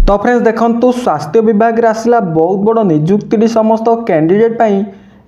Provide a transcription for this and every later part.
तो फ्रेंड्स देखंतु स्वास्थ्य विभाग रे आसला बहुत बड़ नियुक्ति समस्त कैंडिडेट पाई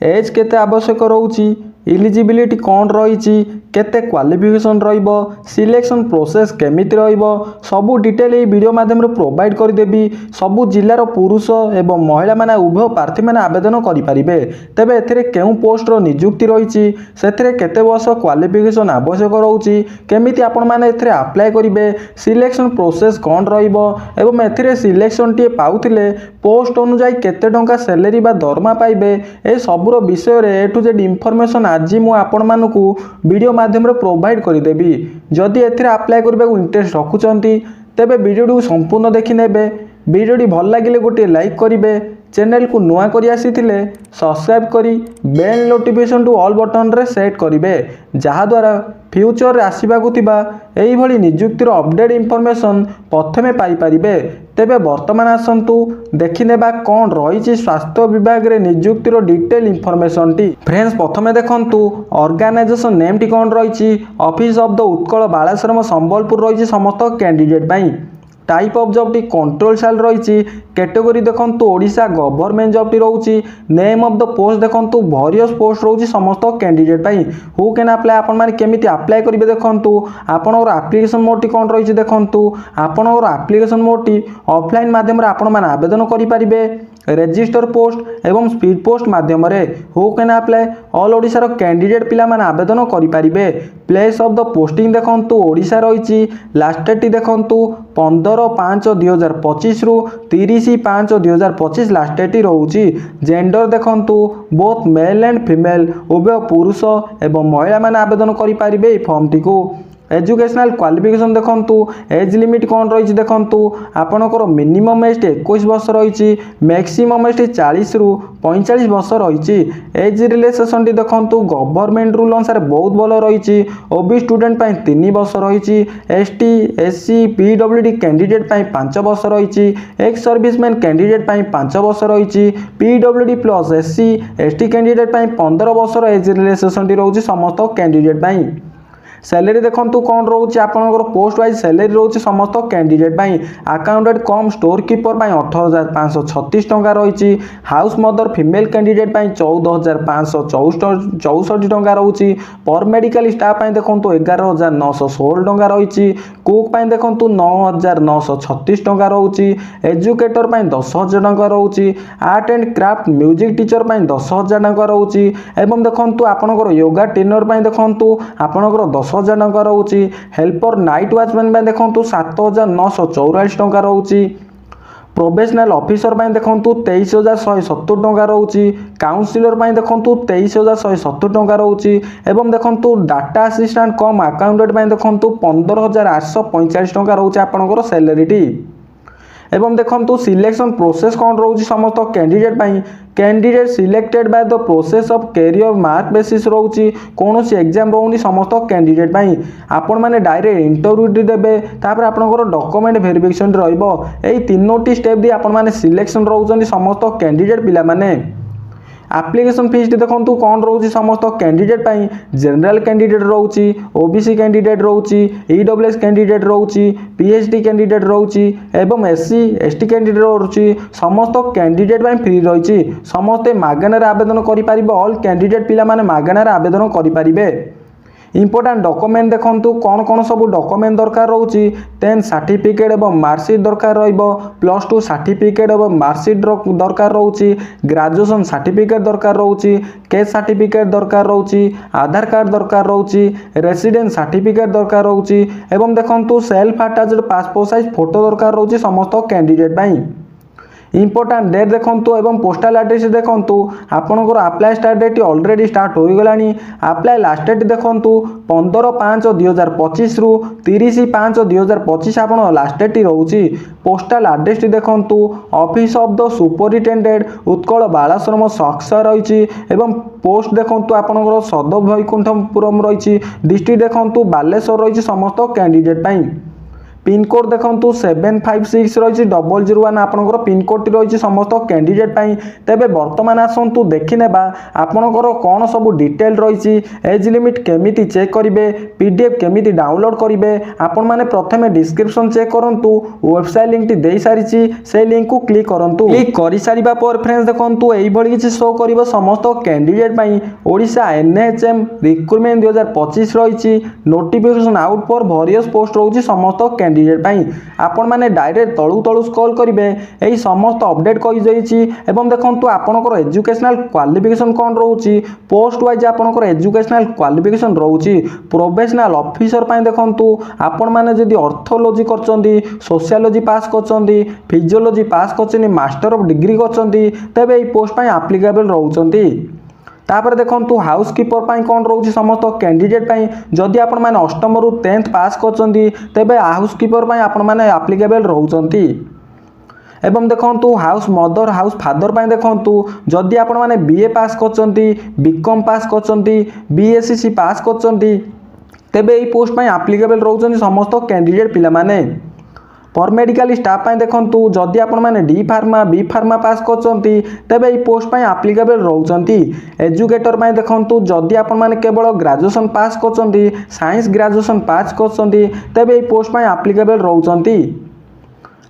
एज केते आवश्यक रहउची इलिजिबिलिटी कौन रही केते क्वालिफिकेशन रहिबो सिलेक्शन प्रोसेस केमिति रहिबो सबु डिटेल ए वीडियो माध्यम रे प्रोवाइड कर देबी सबु जिल्लार पुरुष एवं महिला माने उभय प्रार्थी माने आवेदन करि परिबे तबे एथिरे केउ पोस्ट रो नियुक्ति रही सेथिरे केते वर्ष क्वालिफिकेशन आवश्यक रहउची केमिति आपण माने एथिरे अप्लाई करिवे सिलेक्शन प्रोसेस कौन रहिबो एवं एथिरे सिलेक्शन टी पाउथिले पोस्ट अनुसार केते टंका सैलरी बा दरमा पाइबे ए सबुरो विषय रे ए टू जेड इंफॉर्मेशन आज मु आपण मानकू वीडियो माध्यम रे प्रोवाइड करिदेबी जदि एथिरे अप्लाई करबा इंटरेस्ट रखुचंती तेबे वीडियो संपूर्ण देखि नेबे वीडियो भल लागिले गोटे लाइक करिवे चैनल को नुआ करी आसीथिले सब्सक्राइब करी बेल नोटिफिकेशन टू ऑल बटन रे सेट करिवे जहा द्वारा फ्यूचर रे आसीबाकू थिबा एई भली नियुक्तिर अपडेट इंफॉर्मेशन प्रथमे पाई परिबे तेबे वर्तमान आसंतु देखि नेबा कोन रहिछि स्वास्थ्य विभाग रे नियुक्तिर डिटेल इंफॉर्मेशन टी फ्रेंड्स प्रथमे देखंतु ऑर्गेनाइजेशन नेम टी कोन रहिछि office of the Utkal Balashram Sambalpur रहिछि समस्त कैंडिडेट बाई टाइप ऑफ जॉब टी कंट्रोल सेल रही कैटेगरी देखंतु ओडिशा गवर्नमेंट जॉब टी रहउची नेम ऑफ द पोस्ट देखंतु वेरियस पोस्ट रहउची समस्त कैंडिडेट पाई हु कैन अप्लाई आपण माने केमिति अप्लाई करिवे देखंतु आपनर एप्लीकेशन मोड टी कोन रही देखंतु आपनर एप्लीकेशन मोड टी ऑफलाइन माध्यम रे आपण माने आवेदन करि परिबे रजिस्टर पोस्ट एवं स्पीड पोस्ट माध्यम रे who can apply all Odisha रो कैंडिडेट पिला माने आवेदन करि परिबे प्लेस ऑफ द पोस्टिंग देखंतु ओडिशा रही लास्ट डेट टी देखंतु 15/5/2025 रु 30/5/2025 लास्ट डेट रहउची जेंडर देखंतु बोथ मेल एंड फीमेल उभय पुरुष एवं महिला माने आवेदन करि परिबे ए फॉर्म टी को एजुकेशनल क्वालिफिकेशन देखंतु एज लिमिट कौन रही देखंतु आपनकर मिनिमम एज 21 वर्ष रही मैक्सिमम एज 40 रु 45 वर्ष रही एज रिलैक्सेशन टी देखंतु गवर्नमेंट रूल अनुसार बहुत भल रही ओबी स्टूडेंट पाई 3 वर्ष रही एसटी एससी पीडब्ल्यूडी कैंडिडेट पाई 5 वर्ष रही एक्स सर्विसमैन कैंडिडेट पाई 5 वर्ष रही पीडब्ल्यूडी प्लस एससी एसटी कैंडिडेट पाई 15 वर्ष एज रिलैक्सेशन टी रही समस्त कैंडिडेट पाई सैलरी देखंतु कौन रोचे आपनकर पोस्ट वाइज सैलरी रोचे समस्त कैंडिडेट पाई अकाउंटेंट कम स्टोर कीपर पाई 18,536 टंका रही हाउस मदर फीमेल कैंडिडेट पाई 14,564 टंका रही पर मेडिकल स्टाफ पाई देखंतु 11,916 टंका रही कुक पाई देखंतु 9,936 टंका रही एजुकेटर पाई 10,000 टंका रही art and craft music teacher पाई 10,000 टंका रही एवं देखंतु आपनकर योगा ट्रेनर पाई देखंतु आपनकर 10,000 टंका रही हेल्पर नाइट वॉचमैन देखंतु 7,944 टंका रही प्रोफेशनल ऑफिसर पाई देखंतु 23,170 टंका रही काउंसिलर पाई देखंतु 23,170 टंका रही एवं देखंतु डाटा असिस्टेंट कम अकाउंटेंट पाई देखंतु 15,845 टंका रही आपनकर सैलरी टी एवं देखंतु सिलेक्शन प्रोसेस कौन रही समस्त कैंडिडेट पाई candidate selected by the process of career mark basis रही कौन सी एग्जाम रोनी समस्त कैंडिडेट पाई आपण माने डायरेक्ट इंटरव्यू देबे तापर आपनकर डॉक्यूमेंट वेरिफिकेशन रहइबो एई तीनोटी स्टेप दी आपण माने सिलेक्शन रहउचंदी समस्त कैंडिडेट पिला माने एप्लिकेशन फीस देखंतु कौन रही समस्त कैंडिडेट पाई जनरल कैंडिडेट रही ओबीसी कैंडिडेट रही ईडब्ल्यूएस कैंडिडेट रही पीएचडी कैंडिडेट रही एवं एससी एसटी कैंडिडेट रही समस्त कैंडिडेट पाई फ्री रही समस्ते मागणार आवेदन करि परिबे ऑल कैंडिडेट पिला माने मागणार आवेदन करि परिबे इंपोर्टेंट डॉक्यूमेंट देखंतु कौन कौन सब डॉक्यूमेंट दरकार रही 10 सर्टिफिकेट एवं मार्कशीट दरकार रहिबो +2 सर्टिफिकेट एवं मार्कशीट दरकार रही ग्रेजुएशन सर्टिफिकेट दरकार रही कैश सर्टिफिकेट दरकार रही आधार कार्ड दरकार रही रेसिडेंस सर्टिफिकेट दरकार रही एवं देखंतु self attached passport size photo दरकार रही समस्त कैंडिडेट पाई इंपोर्टेंट डेट देखंतु एवं पोस्टल एड्रेस देखंतु आपनकर apply start date already start हो गलानी अप्लाई लास्ट डेट देखंतु 15/5/2025 रु 30/5/2025 आपन लास्ट डेट रहउची पोस्टल एड्रेस देखंतु office of the superintendent Utkal Balashram सक्सा रही एवं पोस्ट देखंतु आपनकर सदर वैकुंठपुरम रही डिस्ट्रिक्ट देखंतु बालेश्वर रही समस्त कैंडिडेट पाई पिनकोड देखो 756 रही 001 आपंकर पिनकोड टी रही समस्त कैंडिडेट तेबे बर्तमान आसतु देखने आपणकर कौन सब डिटेल रही एज लिमिट केमी चेक करेंगे पीडीएफ केमी डाउनलोड करेंगे आपण मैंने प्रथम डिस्क्रिप्शन चेक करूँ वेबसाइट लिंक टी दे सारी से लिंक को क्लिक करूँ क्लिक कर सारा पर फ्रेंड्स देखो यही किसी शो कर समस्त कैंडिडेट ओडिशा एनएचएम रिक्रुटमेंट 2025 रही notification out for various post रोचे समस्त कैंडिडेट आपण मैंने डायरेक्ट तलू तलू स्क्रॉल करेंगे यही समस्त अपडेट कर देखो आपंकर एजुकेशनल क्वालिफिकेशन कौन रोचे पोस्ट वाइज आपंकर एजुकेशनल क्वालिफिकेशन रोचे प्रोफेशनल ऑफिसर देखो आपण मैंने जदि ऑर्थोलॉजी कर सोशियोलॉजी पास कर फिजियोलॉजी पास कर मास्टर ऑफ डिग्री कर पोस्ट एप्लिकेबल रोचंती तापर देखो हाउस कीपर कौन रोचे समस्त कैंडिडेट जदि आपण मैंने अष्टम रु 10th पास कर हाउस कीपर आपण मैंने एप्लिकेबल रोचंती एवं देखो हाउस मदर हाउस फादर देखो जदि आपण मैंने बीए पास कर बीकॉम पास कर बीएससी पास कर तेबे यही पोस्ट एप्लिकेबल रोचंती समस्त कैंडिडेट पिला माने पर मेडिकल स्टाफ देखो जदि आपण मैंने डी फार्मा बी फार्मा पास कर तेबे यही पोस्ट एप्लिकेबल रोचंती एजुकेटर देखो जदि आपण मैंने केवल ग्रेजुएशन पास कर साइंस ग्रेजुएशन पास कर तेबे यही पोस्ट एप्लिकेबल रोचंती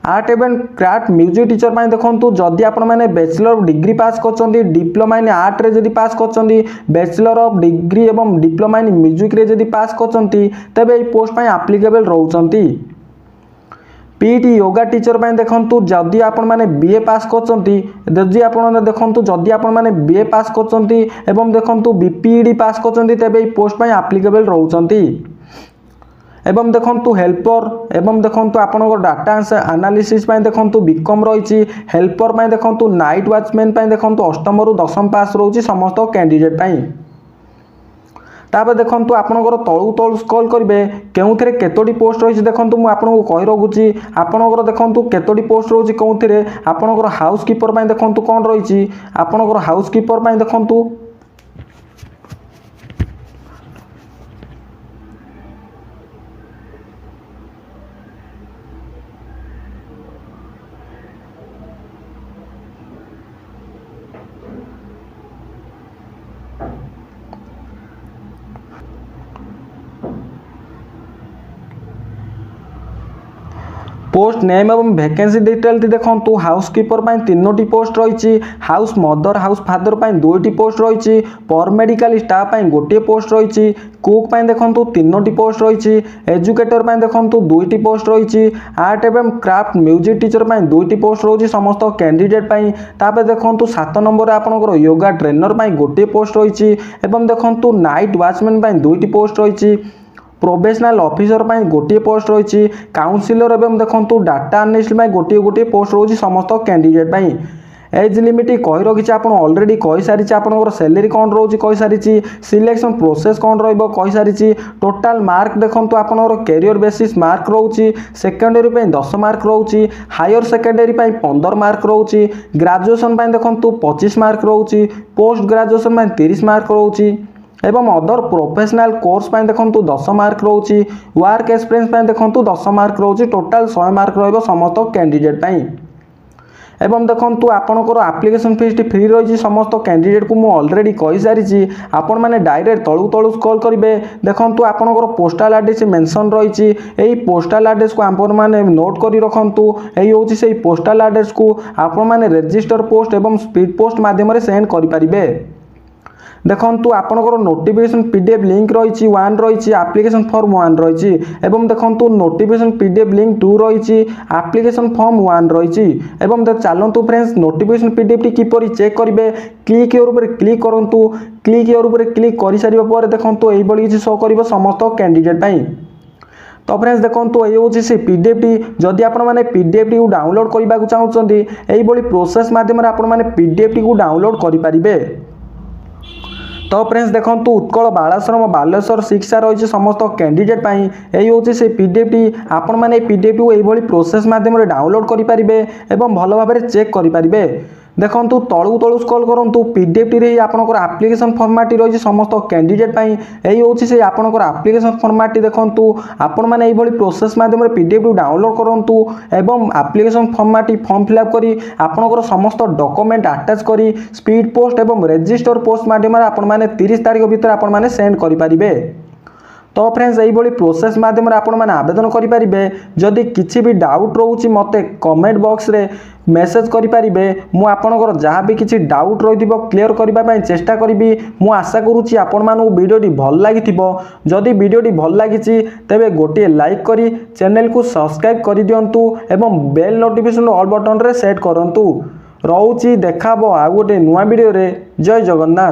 आर्ट एवं क्राफ्ट म्यूजिक टीचर देखो जदि आपण मैंने बैचलर ऑफ डिग्री पास कर डिप्लोमा इन आर्ट रे जदि पास कर बैचलर ऑफ डिग्री एवं डिप्लोमा इन म्यूजिक रे जदि पास कर तेबे यही पोस्ट एप्लिकेबल रोचंती पीटी योगा टीचर देखो जदि आपण मैंने बीए पास कर जदि आपण देखो जदि आपण मैंने बीए पास कर देखो बीपीडी पास कर तेबे पोस्ट एप्लिकेबल रोचंती एवं देखो हेल्पर एवं देखो आपंकर डाटा एनालिसिस देखो बीकॉम रही हेल्पर देखो नाइट वॉचमैन देखो अष्टम रु 10th पास रोचे समस्त कैंडिडेट तापर देखो आपंकर तलू तलू स्क्रॉल करेंगे के केतोटी पोस्ट रही देखो मुझे आपको कही रखुची आपंकर देखो केतोटी पोस्ट रोचे कौन आपंकर हाउस कीपर देखो कौन रही आपंकर हाउस कीपर देखो पोस्ट नेम एवं वैकेंसी डिटेल देखो हाउस कीपर 3टी पोस्ट रही हाउस मदर हाउस फादर 2टी पोस्ट रही पर मेडिकल स्टाफ गोटे पोस्ट रही कुक देखो 3टी पोस्ट रही एजुकेटर देखो 2टी पोस्ट रही आर्ट एवं क्राफ्ट म्यूजिक टीचर 2टी पोस्ट रही समस्त कैंडिडेट तापर देखो 7 नंबर आपंकर योगा ट्रेनर गोटे पोस्ट रही देखो नाइट वॉचमैन 2टी पोस्ट रही प्रोफेशनल ऑफिसर गोटे पोस्ट रही काउंसिलर एवं देखो डाटा एनालिस्ट गोटे गोटे पोस्ट रोचे समस्त कैंडिडेट एज लिमिट कही रखी आप ऑलरेडी कही सारी आपंकर सैलरी कौन रोचे कही सारी सिलेक्शन प्रोसेस कौन रही सारी टोटाल मार्क देखो आपंकर कैरियर बेसिस मार्क रोचे सेकेंडरी 10 मार्क रोचे हायर सेकेंडरी 15 मार्क रोचे ग्रेजुएशन देखो 25 मार्क रोचे पोस्ट ग्रेजुएशन 30 मार्क रोचे एवं अदर प्रोफेशनल कोर्स देखो 10 मार्क रोचे वर्क एक्सपीरियंस देखो 10 मार्क रोचे टोटाल 100 मार्क समस्त कैंडिडेट एवं देखो आपंकर एप्लिकेशन फीस फ्री रही समस्त कैंडिडेट को मुझे ऑलरेडी कही सारी आपण मैंने डायरेक्ट तलू तलू स्क्रॉल करेंगे देखो आपंकर पोस्टाल एड्रेस मेंशन रही यही पोस्टाल एड्रेस को आपण मैंने नोट कर रखु यही हूँ से पोस्टाल एड्रेस को आपण मैंने रजिस्टर पोस्ट एवं स्पीड पोस्ट मध्यम सेंड करेंगे देखो आपंकर नोटिफिकेशन पीडीएफ लिंक रही 1 रही एप्लिकेशन फॉर्म 1 रही देखो नोटिफिकेशन पीडीएफ लिंक 2 रही एप्लिकेशन फॉर्म 1 रही चलतु फ्रेंड्स नोटिफिकेशन पीडीएफ टी किपर चेक करेंगे क्लिक योर ऊपर क्लिक करूँ क्लिक योर ऊपर क्लिक कर सारा देखो ये किसी शो कर समस्त कैंडिडेट तो फ्रेंड्स देखो ये हूँ से पीडीएफ टी जदि आप पीडीएफ टी डाउनलोड करने को चाहते यही प्रोसेस मध्यम आपने पीडीएफ टी डाउनलोड करेंगे तो फ्रेंड्स देखो उत्कल बालाश्रम बालेश्वर शिक्षा रही समस्त कैंडिडेट यही हूँ से पीडीएफ टी आपण मैंने पीडीएफ टी यही प्रोसेस मध्यम डाउनलोड करेंगे भल भाव चेक करेंगे देखो तलू तलू स्क्रॉल करूँ पीडीएफ टी आपंकर आप्लिकेसन फर्माट रही समस्त कैंडिडेट यही हूँ से आपंकर आप्लिकेसन फर्माट देखूँ आपण मैंने प्रोसेस माध्यम पीडीएफ डाउनलोड करूँ एवं आप्लिकेसन फर्माट फॉर्म फिलअप करी आपंकर समस्त डॉक्यूमेंट अटैच करी स्पीड पोस्ट एवं रजिस्टर पोस्ट माध्यम आपण मैंने 30 तारीख भीतर आपण मैंने सेंड करेंगे। तो फ्रेंड्स यही प्रोसेस माध्यम आपण मैंने आवेदन करेंगे। जदि किसी भी डाउट रोचे मत कमेंट बॉक्स रे मेसेज करेंगे मु आपणकर जहाँ भी किसी डाउट रही क्लीयर करने चेष्टा करी। मु आशा करुँची आपण मानू वीडियोटी भल लगी जदि वीडियोटी भल लगी तेबे गोटे लाइक करी चैनल को सब्सक्राइब कर दिंतु एवं बेल नोटिफिकेशन ऑल बटन रे सेट करंतु। रोची देखा आ गोटे नुआ वीडियो रे। जय जगन्नाथ।